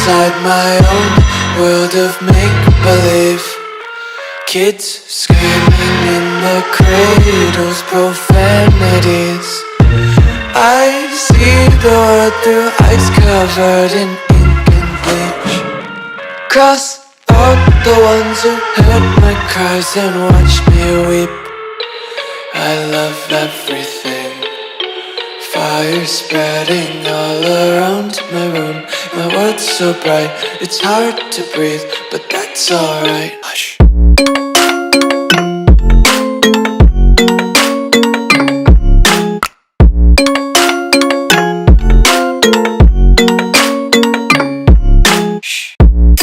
inside my own world of make-believe. Kids screaming in the cradles, profanities. I see the world through ice covered in ink and bleach. Cross out the ones who heard my cries and watched me weep. I love everything. Fire spreading all around my room. My world's so bright, it's hard to breathe, but that's alright. Hush.